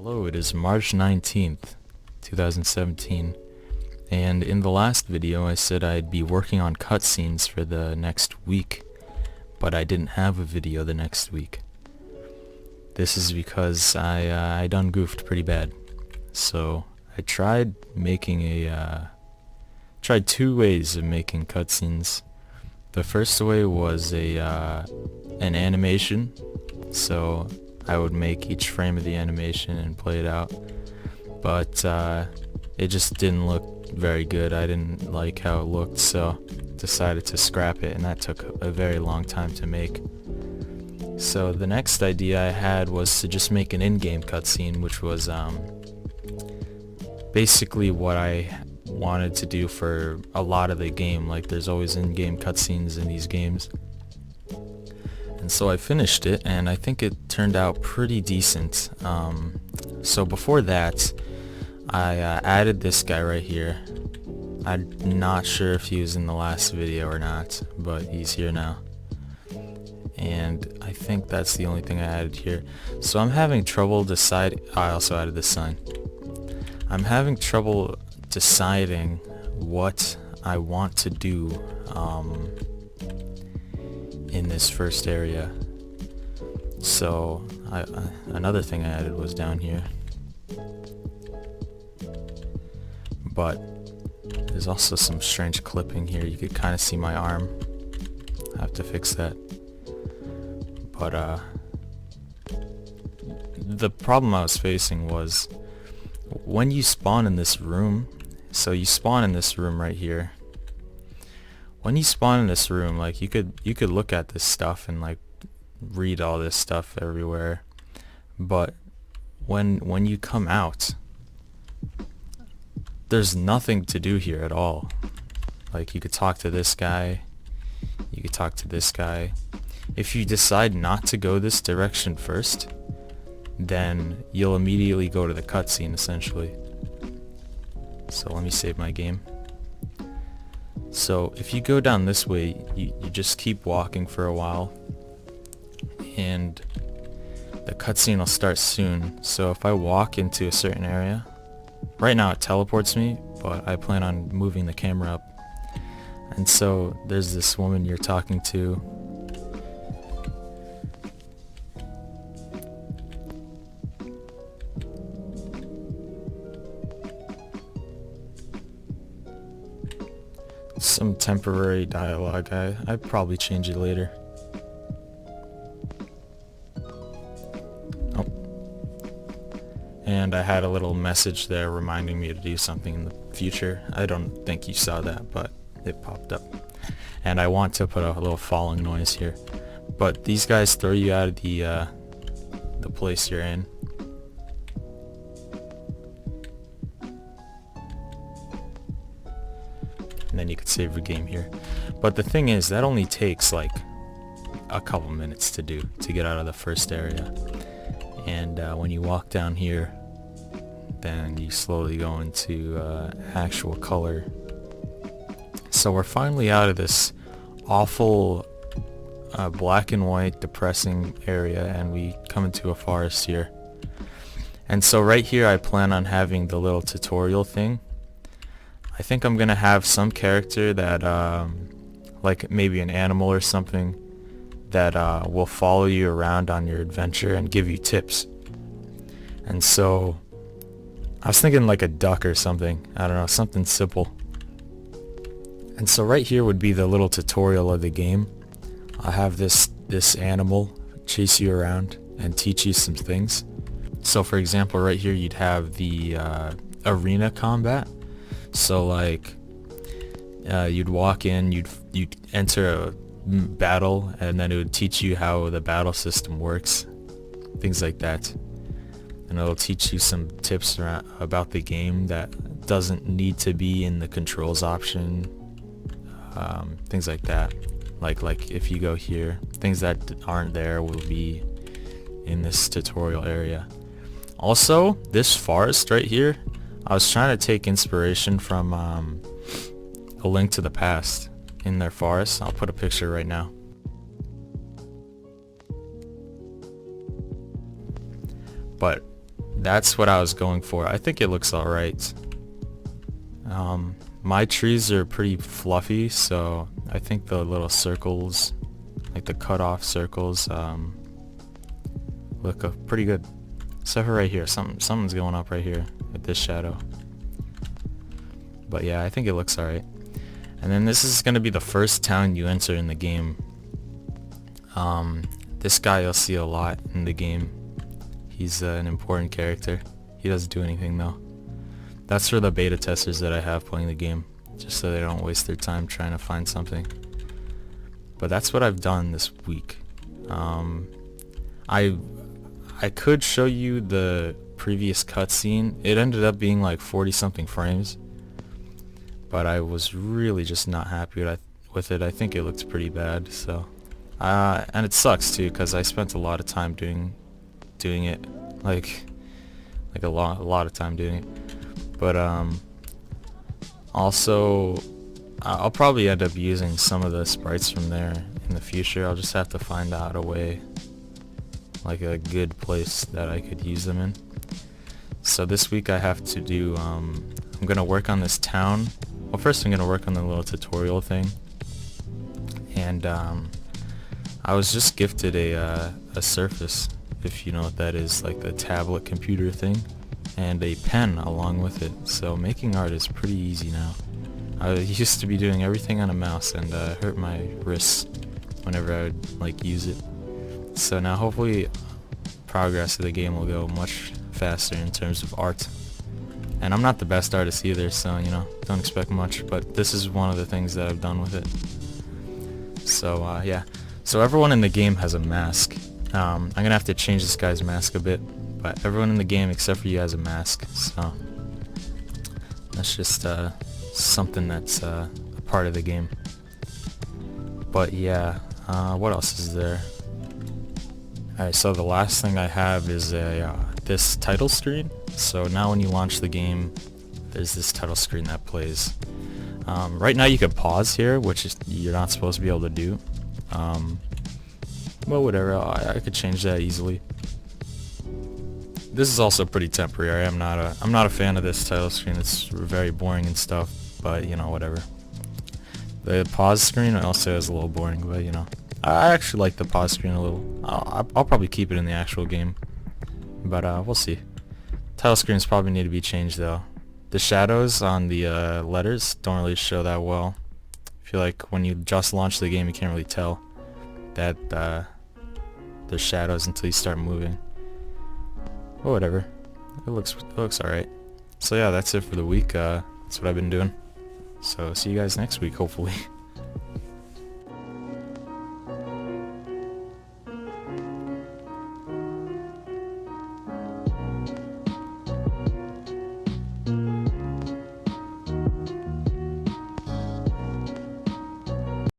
Hello, it is March 19th, 2017, and in the last video I said I'd be working on cutscenes for the next week, but I didn't have a video the next week. This is because I done goofed pretty bad. So I tried two ways of making cutscenes. The first way was an animation, so I would make each frame of the animation and play it out, but it just didn't look very good. I didn't like how it looked, so decided to scrap it, and that took a very long time to make. So the next idea I had was to just make an in-game cutscene, which was basically what I wanted to do for a lot of the game. Like, there's always in-game cutscenes in these games. And so I finished it, and I think it turned out pretty decent. So before that, I added this guy right here. I'm not sure if he was in the last video or not, but he's here now. And I think that's the only thing I added here. So I'm having trouble deciding. I also added this sign. I'm having trouble deciding what I want to do in this first area. So another thing I added was down here, but there's also some strange clipping here. You could kind of see my arm. I have to fix that. But the problem I was facing was when you spawn in this room. So you spawn in this room right here. When you spawn in this room, like, you could look at this stuff and like read all this stuff everywhere, but when you come out, there's nothing to do here at all. Like, you could talk to this guy, you could talk to this guy. If you decide not to go this direction first, then you'll immediately go to the cutscene essentially. So let me save my game. So if you go down this way, you just keep walking for a while, and the cutscene will start soon. So if I walk into a certain area, right now it teleports me, but I plan on moving the camera up. And so there's this woman you're talking to. Some temporary dialogue. I'd probably change it later. Oh. And I had a little message there reminding me to do something in the future. I don't think you saw that, but it popped up. And I want to put a little falling noise here. But these guys throw you out of the place you're in. And then you could save your game here. But the thing is, that only takes like a couple minutes to do, to get out of the first area. And when you walk down here, then you slowly go into actual color. So we're finally out of this awful black and white depressing area, and we come into a forest here. And so right here I plan on having the little tutorial thing. I think I'm gonna have some character that like maybe an animal or something that will follow you around on your adventure and give you tips. And so I was thinking like a duck or something. I don't know, something simple. And so right here would be the little tutorial of the game. I'll have this animal chase you around and teach you some things. So for example, right here you'd have the arena combat. So like you'd walk in, you'd enter a battle, and then it would teach you how the battle system works, things like that. And it'll teach you some tips about the game that doesn't need to be in the controls option, things like that. Like if you go here, things that aren't there will be in this tutorial area. Also, this forest right here, I was trying to take inspiration from A Link to the Past in their forest. I'll put a picture right now. But that's what I was going for. I think it looks alright. My trees are pretty fluffy, so I think the little circles, like the cut off circles, look pretty good. Except for right here, something's going up right here with this shadow. But yeah, I think it looks alright. And then this is going to be the first town you enter in the game. This guy you'll see a lot in the game. He's an important character. He doesn't do anything though. That's for the beta testers that I have playing the game, just so they don't waste their time trying to find something. But that's what I've done this week. I could show you the previous cutscene. It ended up being like 40 something frames, but I was really just not happy with it. I think it looked pretty bad. So, and it sucks too, because I spent a lot of time doing it, like a lot of time doing it. But also, I'll probably end up using some of the sprites from there in the future. I'll just have to find out a way, like a good place that I could use them in. So this week I have to do, I'm gonna work on this town. Well, first I'm gonna work on the little tutorial thing. And I was just gifted a Surface, if you know what that is, like the tablet computer thing, and a pen along with it. So making art is pretty easy now. I used to be doing everything on a mouse and hurt my wrists whenever I would like use it. So now hopefully progress of the game will go much faster in terms of art. And I'm not the best artist either, so you know, don't expect much, but this is one of the things that I've done with it. So yeah, so everyone in the game has a mask. I'm gonna have to change this guy's mask a bit, but everyone in the game except for you has a mask, so that's just something that's a part of the game. But yeah, what else is there? Alright, so the last thing I have is this title screen. So now when you launch the game, there's this title screen that plays. Right now you can pause here, which is you're not supposed to be able to do. Well, whatever, I could change that easily. This is also pretty temporary. I'm not a fan of this title screen. It's very boring and stuff, but you know, whatever. The pause screen also is a little boring, but you know, I actually like the pause screen a little. I'll probably keep it in the actual game, but we'll see. Title screens probably need to be changed though. The shadows on the letters don't really show that well. I feel like when you just launch the game, you can't really tell that there's shadows until you start moving. Well, whatever. It looks alright. So yeah, that's it for the week. That's what I've been doing. So see you guys next week, hopefully.